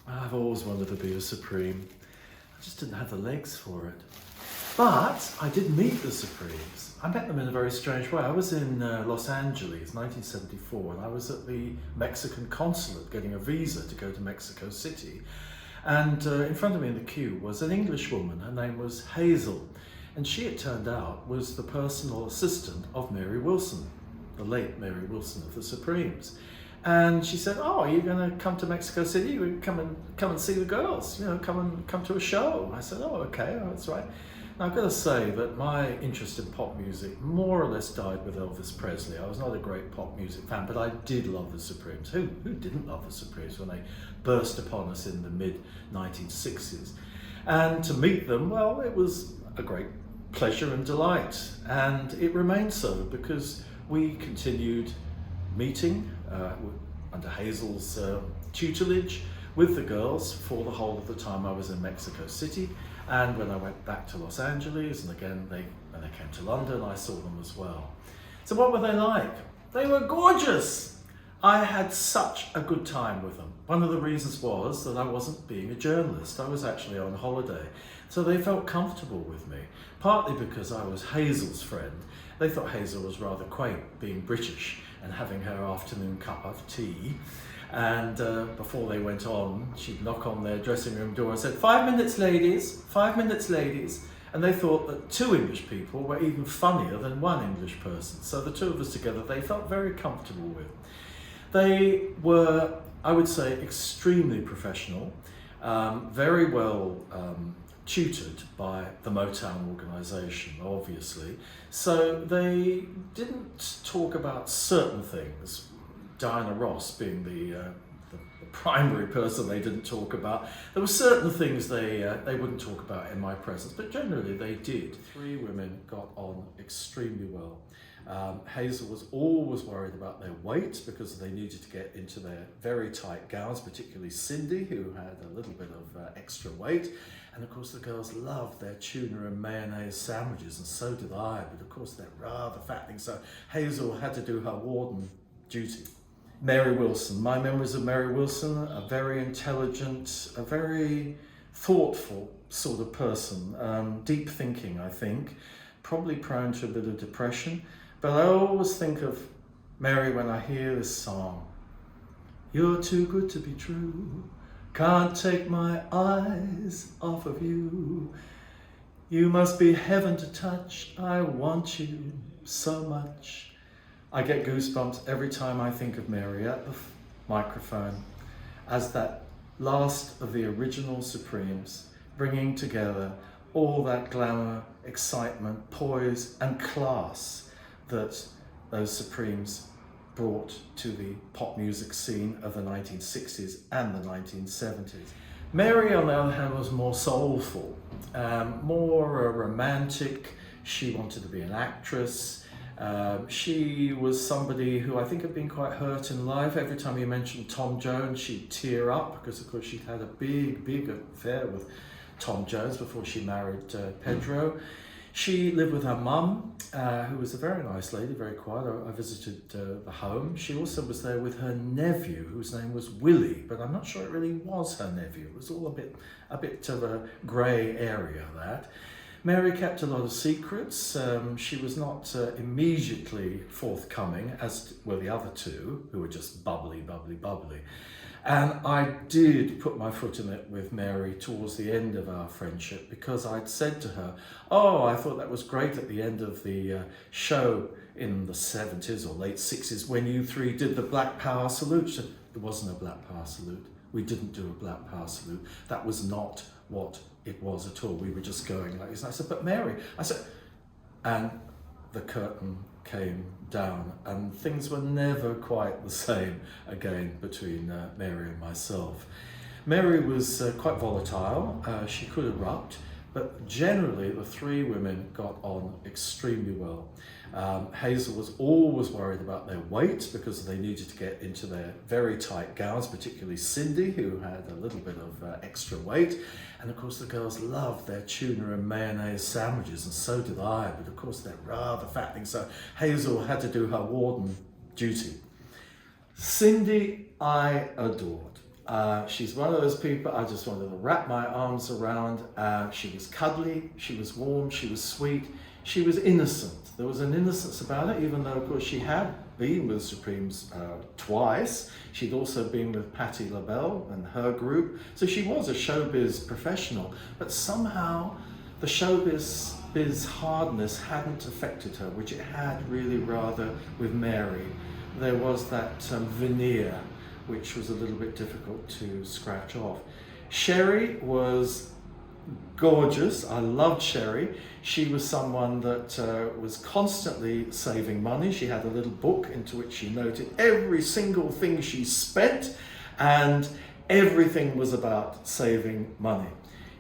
I've always wanted to be a Supreme. I just didn't have the legs for it. But I did meet the Supremes. I met them in a very strange way. I was in Los Angeles, 1974, and I was at the Mexican Consulate getting a visa to go to Mexico City. And in front of me in the queue was an English woman. Her name was Hazel. And she, it turned out, was the personal assistant of Mary Wilson, the late Mary Wilson of the Supremes. And she said, "Oh, are you going to come to Mexico City? You come and see the girls. Come to a show." I said, "Oh, okay, that's right." Now I've got to say that my interest in pop music more or less died with Elvis Presley. I was not a great pop music fan, but I did love the Supremes. Who didn't love the Supremes when they burst upon us in the mid-1960s? And to meet them, well, it was a great pleasure and delight. And it remained so because we continued meeting under Hazel's tutelage with the girls for the whole of the time I was in Mexico City. And when I went back to Los Angeles, and again when they came to London, I saw them as well. So what were they like? They were gorgeous. I had such a good time with them. One of the reasons was that I wasn't being a journalist. I was actually on holiday. So they felt comfortable with me, partly because I was Hazel's friend. They thought Hazel was rather quaint, being British and having her afternoon cup of tea. And before they went on, she'd knock on their dressing room door and said, 5 minutes, ladies, 5 minutes, ladies. And they thought that two English people were even funnier than one English person. So the two of us together, they felt very comfortable with. They were, I would say, extremely professional, very well tutored by the Motown organisation, obviously. So they didn't talk about certain things, Diana Ross being the primary person they didn't talk about. There were certain things they wouldn't talk about in my presence, but generally they did. Three women got on extremely well. Hazel was always worried about their weight because they needed to get into their very tight gowns, particularly Cindy, who had a little bit of extra weight. And of course the girls loved their tuna and mayonnaise sandwiches, and so did I, but of course they're rather fattening, so Hazel had to do her warden duty. Mary Wilson. My memories of Mary Wilson, a very intelligent, a very thoughtful sort of person, deep thinking, I think, probably prone to a bit of depression. But I always think of Mary when I hear this song. You're too good to be true, can't take my eyes off of you. You must be heaven to touch, I want you so much. I get goosebumps every time I think of Mary at the microphone as that last of the original Supremes, bringing together all that glamour, excitement, poise and class that those Supremes brought to the pop music scene of the 1960s and the 1970s. Mary, on the other hand, was more soulful, more romantic. She wanted to be an actress. She was somebody who I think had been quite hurt in life. Every time you mentioned Tom Jones, she'd tear up because, of course, she'd had a big affair with Tom Jones before she married Pedro. She lived with her mum, who was a very nice lady, very quiet. I visited the home. She also was there with her nephew, whose name was Willie, but I'm not sure it really was her nephew. It was all a bit of a grey area, that. Mary kept a lot of secrets. She was not immediately forthcoming, as were the other two, who were just bubbly. And I did put my foot in it with Mary towards the end of our friendship, because I'd said to her, "Oh, I thought that was great at the end of the show in the 70s or late 60s when you three did the Black Power salute." She said, "There wasn't a Black Power salute. We didn't do a Black Power salute. That was not what it was at all. We were just going like this." And I said, "But Mary," I said, and the curtain came down and things were never quite the same again between Mary and myself. Mary was quite volatile. She could erupt, but generally the three women got on extremely well. Hazel was always worried about their weight because they needed to get into their very tight gowns, particularly Cindy, who had a little bit of extra weight. And of course the girls loved their tuna and mayonnaise sandwiches, and so did I, but of course they're rather fattening, so Hazel had to do her warden duty. Cindy I adored. She's one of those people I just wanted to wrap my arms around. She was cuddly, she was warm, she was sweet, she was innocent. There was an innocence about her, even though, of course, she had been with Supremes twice. She'd also been with Patti LaBelle and her group. So she was a showbiz professional, but somehow the showbiz hardness hadn't affected her, which it had really rather with Mary. There was that veneer, which was a little bit difficult to scratch off. Scherrie was gorgeous. I loved Scherrie. She was someone that was constantly saving money. She had a little book into which she noted every single thing she spent, and everything was about saving money.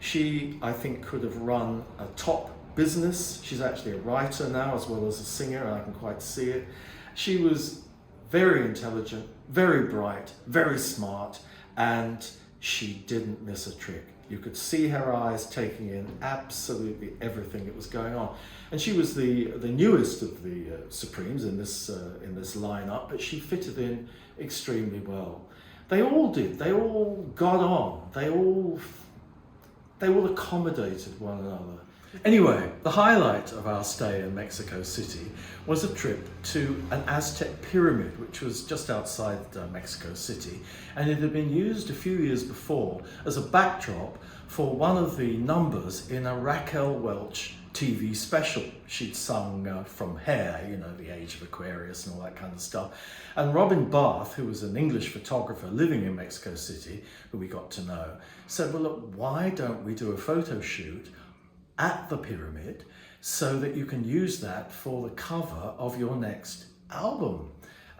She, I think, could have run a top business. She's actually a writer now as well as a singer, and I can quite see it. She was very intelligent, very bright, very smart, and she didn't miss a trick. You could see her eyes taking in absolutely everything that was going on. And she was the newest of the Supremes in this lineup, but she fitted in extremely well. They all did. They all got on. They all accommodated one another. Anyway, the highlight of our stay in Mexico City was a trip to an Aztec pyramid, which was just outside Mexico City, and it had been used a few years before as a backdrop for one of the numbers in a Raquel Welch TV special. She'd sung from Hair, you know, the Age of Aquarius and all that kind of stuff. And Robin Barth, who was an English photographer living in Mexico City, who we got to know, said, well, look, why don't we do a photo shoot at the pyramid so that you can use that for the cover of your next album?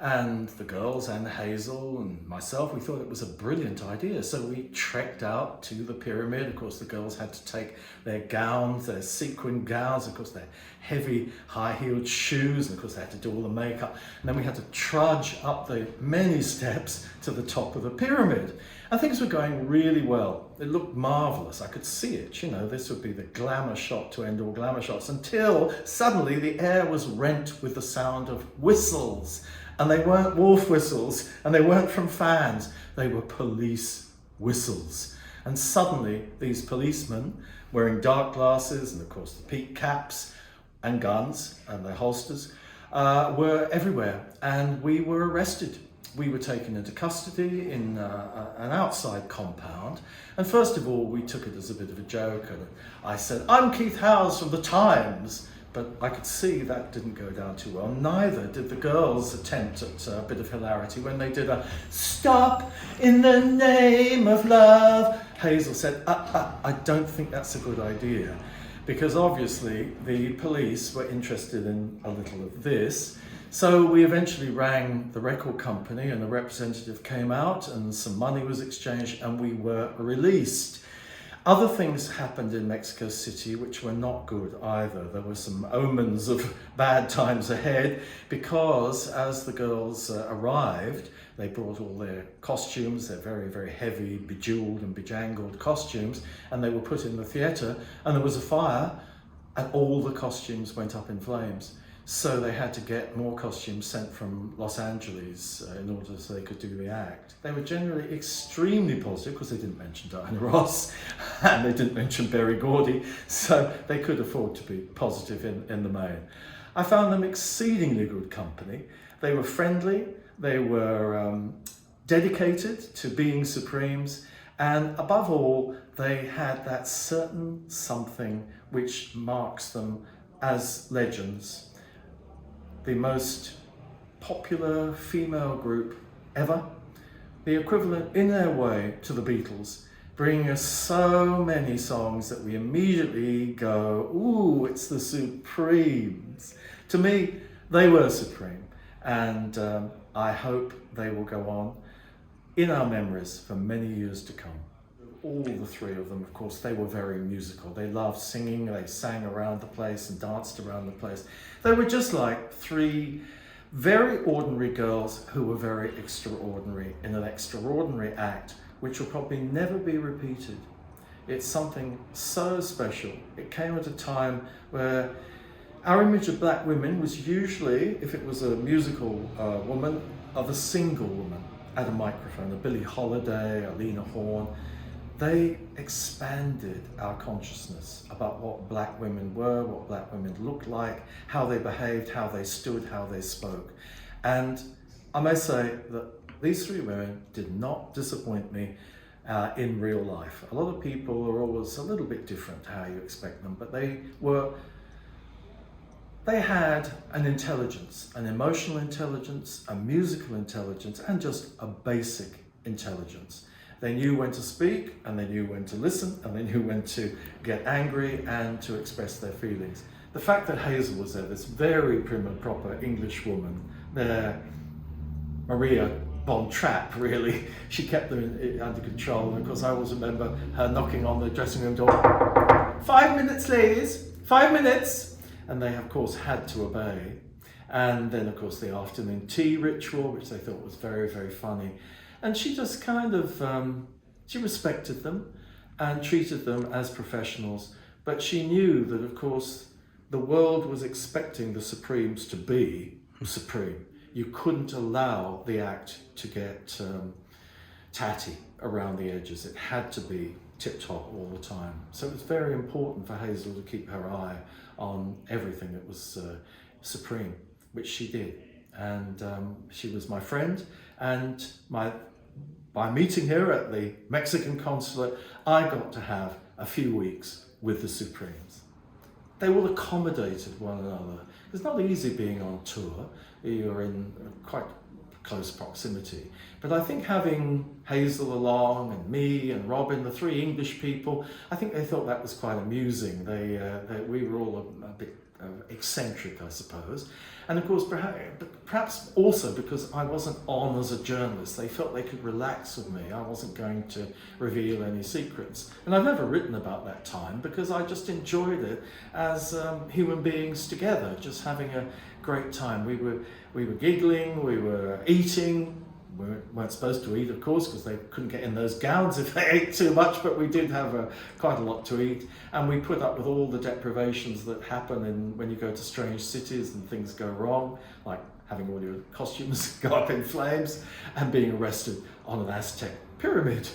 And the girls and Hazel and myself, we thought it was a brilliant idea. So we trekked out to the pyramid. Of course, the girls had to take their gowns, their sequin gowns, of course, their heavy high-heeled shoes, and of course they had to do all the makeup. And then we had to trudge up the many steps to the top of the pyramid. And things were going really well. It looked marvelous. I could see it. You know, this would be the glamour shot to end all glamour shots, until suddenly the air was rent with the sound of whistles. And they weren't wolf whistles, and they weren't from fans. They were police whistles. And suddenly these policemen, wearing dark glasses and of course the peak caps and guns and their holsters, were everywhere. And we were arrested. We were taken into custody in an outside compound. And first of all, we took it as a bit of a joke. And I said, I'm Keith Howes from The Times. But I could see that didn't go down too well. Neither did the girls attempt at a bit of hilarity when they did a "Stop in the name of love." Hazel said, I don't think that's a good idea, because obviously the police were interested in a little of this. So we eventually rang the record company, and a representative came out and some money was exchanged and we were released. Other things happened in Mexico City which were not good either. There were some omens of bad times ahead, because as the girls arrived, they brought all their costumes, their very, very heavy, bejeweled and bejangled costumes, and they were put in the theatre, and there was a fire and all the costumes went up in flames. So they had to get more costumes sent from Los Angeles in order so they could do the act. They were generally extremely positive, because they didn't mention Diana Ross and they didn't mention Berry Gordy, so they could afford to be positive in the main. I found them exceedingly good company. They were friendly, they were dedicated to being Supremes, and above all, they had that certain something which marks them as legends. The most popular female group ever, the equivalent in their way to the Beatles, bringing us so many songs that we immediately go, ooh, it's the Supremes. To me, they were supreme, and I hope they will go on in our memories for many years to come. All the three of them, of course, they were very musical. They loved singing, they sang around the place and danced around the place. They were just like three very ordinary girls who were very extraordinary in an extraordinary act, which will probably never be repeated. It's something so special. It came at a time where our image of black women was usually, if it was a musical woman, of a single woman. at a microphone, a Billie Holiday, a Lena Horne. They expanded our consciousness about what black women were, what black women looked like, how they behaved, how they stood, how they spoke. And I may say that these three women did not disappoint me in real life. A lot of people are always a little bit different how you expect them, but they had an intelligence, an emotional intelligence, a musical intelligence, and just a basic intelligence. They knew when to speak, and they knew when to listen, and they knew when to get angry and to express their feelings. The fact that Hazel was there, this very prim and proper English woman, Maria Von Trapp, really, she kept them under control. And of course, I always remember her knocking on the dressing room door, 5 minutes, ladies, 5 minutes. And they, of course, had to obey. And then, of course, the afternoon tea ritual, which they thought was very, very funny. And she just kind of, she respected them and treated them as professionals. But she knew that, of course, the world was expecting the Supremes to be supreme. You couldn't allow the act to get tatty around the edges. It had to be tip-top all the time. So it was very important for Hazel to keep her eye on everything that was supreme, which she did. And she was my friend, and by meeting her at the Mexican Consulate, I got to have a few weeks with the Supremes. They all accommodated one another. It's not easy being on tour. You're in quite close proximity. But I think having Hazel along and me and Robin, the three English people, I think they thought that was quite amusing. We were all a bit eccentric, I suppose. And of course, perhaps also because I wasn't on as a journalist, they felt they could relax with me. I wasn't going to reveal any secrets. And I've never written about that time because I just enjoyed it as human beings together, just having a great time. We were giggling, we were eating. We weren't supposed to eat, of course, because they couldn't get in those gowns if they ate too much, but we did have quite a lot to eat. And we put up with all the deprivations that happen when you go to strange cities and things go wrong, like having all your costumes go up in flames and being arrested on an Aztec pyramid.